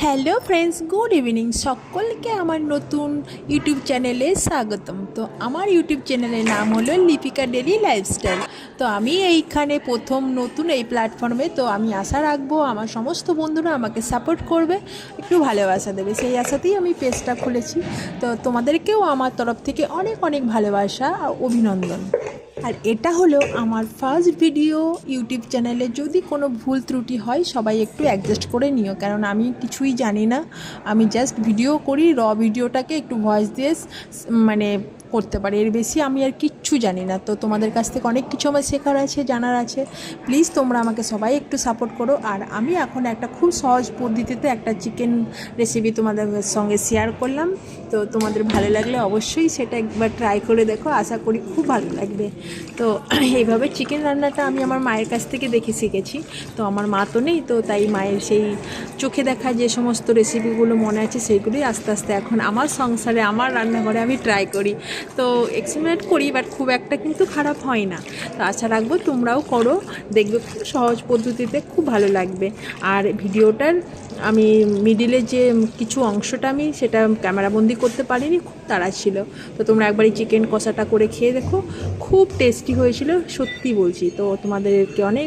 Hello friends, good evening. সকলকে আমার নতুন ইউটিউব চ্যানেলে স্বাগতম। তো আমার ইউটিউব চ্যানেলের নাম হলো লিপিকা ডেলি লাইফস্টাইল। তো আমি এইখানে প্রথম নতুন এই প্ল্যাটফর্মে, তো আমি আশা রাখবো আমার সমস্ত বন্ধুরা আমাকে সাপোর্ট করবে, একটু ভালোবাসা দেবে, সেই আশাতেই আমি পেজটা খুলেছি। তো তোমাদেরকেও আমার তরফ থেকে অনেক অনেক ভালোবাসা আর অভিনন্দন। আর এটা হলো আমার ফার্স্ট ভিডিও ইউটিউব চ্যানেলে। যদি কোনো ভুল ত্রুটি হয় সবাই একটু অ্যাডজাস্ট করে নিও, কারণ আমি কিছুই জানি না। আমি জাস্ট ভিডিও করি, ভিডিওটাকে একটু ভয়েস দিয়ে মানে করতে পারি, এর বেশি আমি আর কিচ্ছু জানি না। তো তোমাদের কাছ থেকে অনেক কিছু আমার শেখার আছে, জানার আছে। প্লিজ তোমরা আমাকে সবাই একটু সাপোর্ট করো। আর আমি এখন একটা খুব সহজ পদ্ধতিতে একটা চিকেন রেসিপি তোমাদের সঙ্গে শেয়ার করলাম। তো তোমাদের ভালো লাগলে অবশ্যই সেটা একবার ট্রাই করে দেখো, আশা করি খুব ভালো লাগবে। তো এইভাবে চিকেন রান্নাটা আমি আমার মায়ের কাছ থেকে দেখে শিখেছি। তো আমার মা তো নেই, তো তাই মায়ের সেই চোখে দেখা যে সমস্ত রেসিপিগুলো মনে আছে সেইগুলোই আস্তে আস্তে এখন আমার সংসারে, আমার রান্নাঘরে আমি ট্রাই করি। তো এক্সপেরিমেন্ট করি, বাট খুব একটা কিন্তু খারাপ হয় না। তো আশা রাখবো তোমরাও করো, দেখবে খুব সহজ পদ্ধতিতে খুব ভালো লাগবে। আর ভিডিওটার আমি মিডিলে যে কিছু অংশটা আমি সেটা ক্যামেরাবন্দি করতে পারিনি, খুব তাড়া ছিল। তো তোমরা একবার এই চিকেন কষাটা করে খেয়ে দেখো, খুব টেস্টি হয়েছিল, সত্যি বলছি। তো তোমাদেরকে অনেক